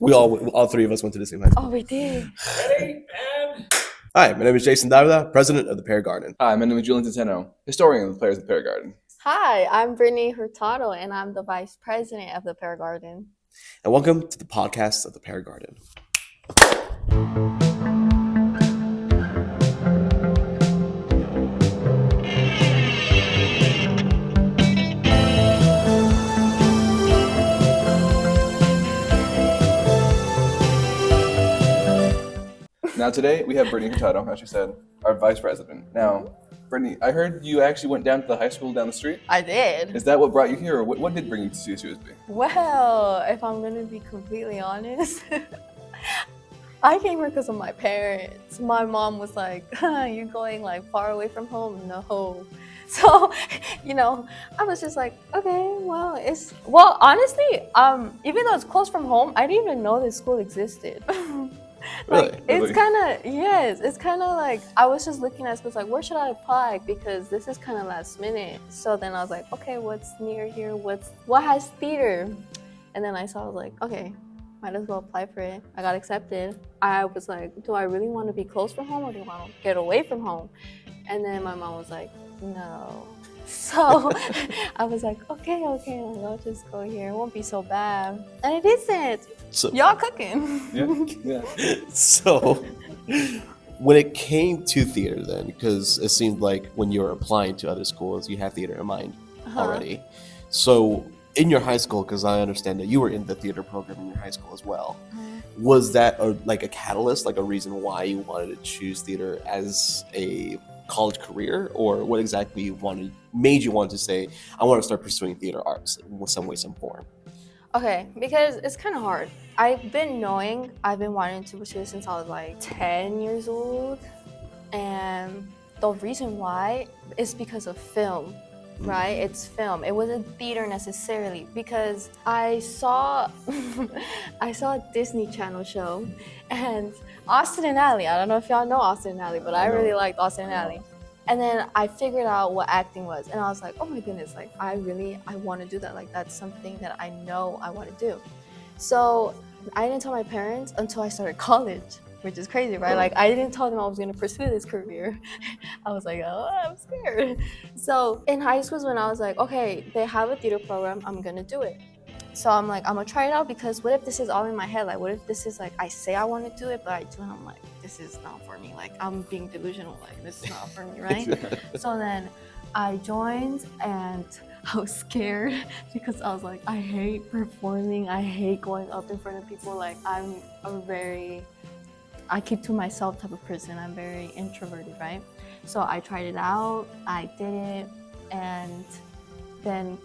All three of us went to the same high school. Oh, we did. Ready, and... Hi, my name is Jason, President of the Pear Garden. Hi, my name is Julian, historian of the players of the Pear Garden. Hi, I'm Brittany Hurtado, and I'm the Vice President of the Pear Garden. And welcome to the podcast of the Pear Garden. Now today we have Brittany Hurtado, as you said, our Vice President. Now, Brittany, I heard you actually went down to the high school down the street. I did. Is that what brought you here, or what did bring you to CSUSB? Well, if I'm going to be completely honest, I came here because of my parents. My mom was like, "You going like far away from home?" No. So, I was just like, okay, well, honestly, even though it's close from home, I didn't even know this school existed. Really? It's kind of like I was just looking at schools like, where should I apply, because this is kind of last minute. So then I was like, okay, what's near here, what has theater? And then I was like, okay, might as well apply for it. I got accepted. I was like, do I really want to be close from home, or do I want to get away from home? And then my mom was like, no. So I was like, okay, I'll just go here. It won't be so bad. And it isn't. So, Y'all cooking. Yeah. So, when it came to theater then, because it seemed like when you were applying to other schools, you have theater in mind already. So, in your high school, because I understand that you were in the theater program in your high school as well, was that a catalyst, like a reason why you wanted to choose theater as a college career, or what exactly made you want to say, I want to start pursuing theater arts in some way, some form? Okay, because it's kind of hard. I've been wanting to pursue it since I was like 10 years old. And the reason why is because of film, right? It's film. It wasn't theater necessarily, because I saw a Disney Channel show, and Austin and Ally. I don't know if y'all know Austin and Ally, but I really liked Austin and Ally. And then I figured out what acting was, and I was like, oh my goodness, like I want to do that. Like that's something that I know I want to do. So I didn't tell my parents until I started college, which is crazy, right? Like I didn't tell them I was going to pursue this career. I was like, oh, I'm scared. So in high school is when I was like, okay, they have a theater program, I'm going to do it. So I'm like, I'm gonna try it out, because what if this is all in my head? Like, what if this is like, I say I want to do it, but I do, and I'm like, this is not for me. Like, I'm being delusional. Like, this is not for me, right? So then I joined, and I was scared because I was like, I hate performing. I hate going up in front of people. Like, I keep to myself type of person. I'm very introverted, right? So I tried it out. I did it, and then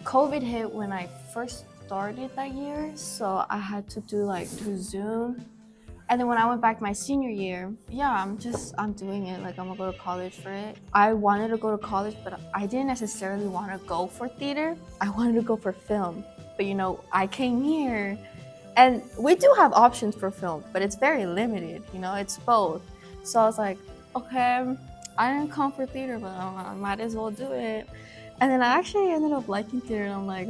COVID hit when I first started that year, so I had to do Zoom. And then when I went back my senior year, I'm doing it. Like, I'm gonna go to college for it. I wanted to go to college, but I didn't necessarily want to go for theater. I wanted to go for film. But I came here, and we do have options for film, but it's very limited. It's both. So I was like, okay, I didn't come for theater, but I might as well do it. And then I actually ended up liking theater, and I'm like,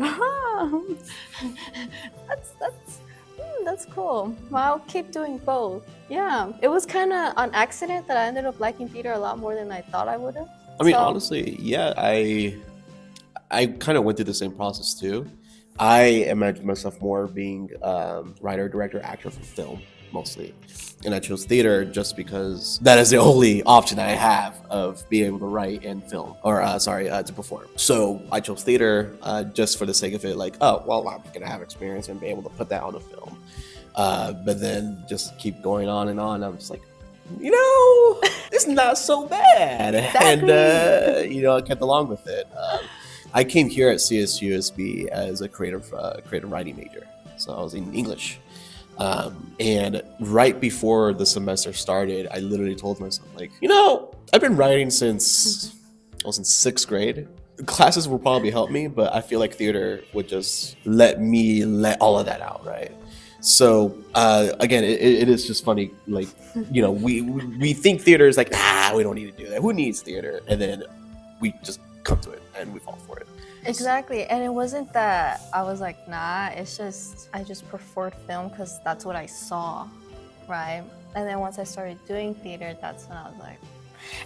that's cool. Well, I'll keep doing both. Yeah, it was kind of an accident that I ended up liking theater a lot more than I thought I would have. I mean, honestly, yeah, I kind of went through the same process too. I imagined myself more being writer, director, actor for film mostly, and I chose theater just because that is the only option I have of being able to write and film, or to perform. So I chose theater just for the sake of it, like, oh well, I'm gonna have experience and be able to put that on a film. But then just keep going on and on. I'm just like, it's not so bad. Exactly. And I kept along with it. I came here at CSUSB as a creative writing major, so I was in English. And right before the semester started, I literally told myself, like, I've been writing since I was in 6th grade. Classes will probably help me, but I feel like theater would just let me let all of that out, right? So again, it is just funny, like, we think theater is like, we don't need to do that. Who needs theater? And then we just come to it and we fall for it. Exactly, and it wasn't that I was like, nah. It's just I just preferred film because that's what I saw, right? And then once I started doing theater, that's when I was like,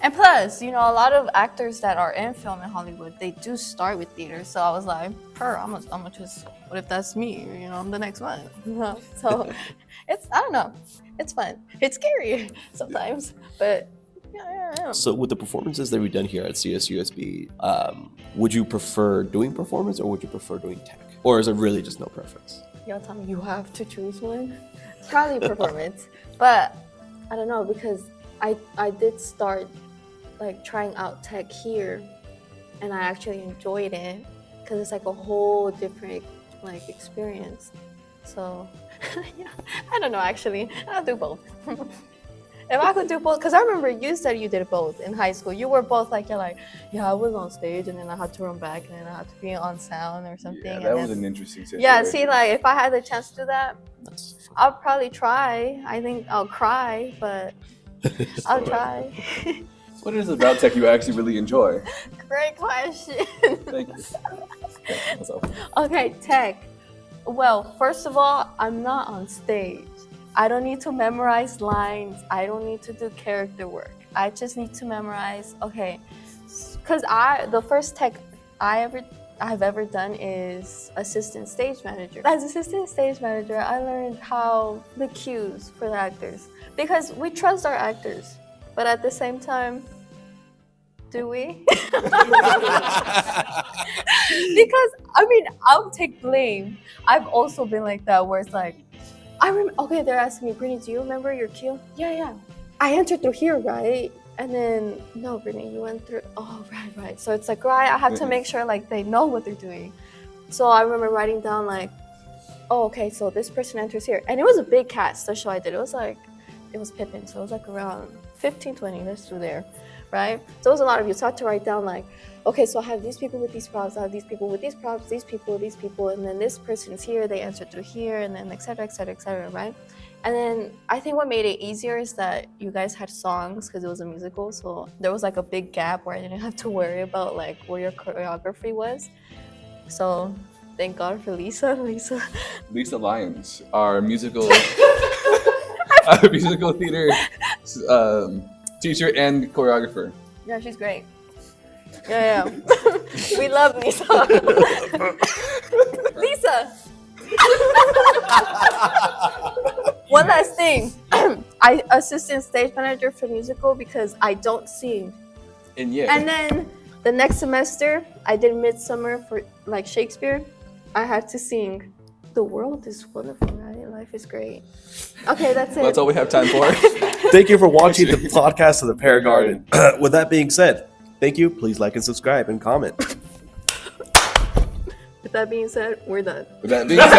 and plus, you know, a lot of actors that are in film in Hollywood, they do start with theater. So I was like, I'm gonna just, what if that's me? You know, I'm the next one. You know? So it's, I don't know, it's fun. It's scary sometimes, but yeah. So with the performances that we've done here at CSUSB, would you prefer doing performance or would you prefer doing tech? Or is it really just no preference? Y'all tell me you have to choose one. Probably performance, but I don't know because I did start like trying out tech here, and I actually enjoyed it because it's like a whole different like experience. So yeah, I don't know actually. I'll do both. If I could do both, because I remember you said you did both in high school. You were both like, you're like, yeah, I was on stage and then I had to run back and then I had to be on sound or something. Yeah, and that then, was an interesting situation. yeah, see, like if I had the chance to do that, That's fun. I'll probably try. I think I'll cry, but I'll try. What is it about tech you actually really enjoy? Great question. Thank you. Okay, what's up? Okay, tech. Well, first of all, I'm not on stage. I don't need to memorize lines. I don't need to do character work. I just need to memorize, okay. Because the first tech I've ever done is assistant stage manager. As assistant stage manager, I learned how the cues for the actors. Because we trust our actors, but at the same time, do we? Because, I mean, I'll take blame. I've also been like that where it's like, okay, they're asking me, Brittany, do you remember your cue? Yeah. I entered through here, right? And then, no, Brittany, you went through, oh, right. So it's like, right, I have to make sure like they know what they're doing. So I remember writing down like, oh, okay, so this person enters here. And it was a big cast, the show I did. It was Pippin, so it was like around 15, 20, that's through there, right? So it was a lot of you. So I had to write down like, okay, so I have these people with these props, I have these people with these props, these people, and then this person's here, they enter through here, and then et cetera, right? And then I think what made it easier is that you guys had songs because it was a musical, so there was like a big gap where I didn't have to worry about like where your choreography was. So thank God for Lisa. Lisa Lyons, our musical musical theater teacher and choreographer. Yeah, she's great. Yeah. We love Lisa. Lisa! One last thing. I assistant stage manager for musical because I don't sing. And yeah. And then the next semester, I did Midsummer for like Shakespeare. I had to sing. The world is wonderful, right? Life is great. Okay, that's it. That's all we have time for. Thank you for watching the podcast of the Pear Garden. With that being said, thank you. Please like and subscribe and comment. With that being said, we're done. With that being said.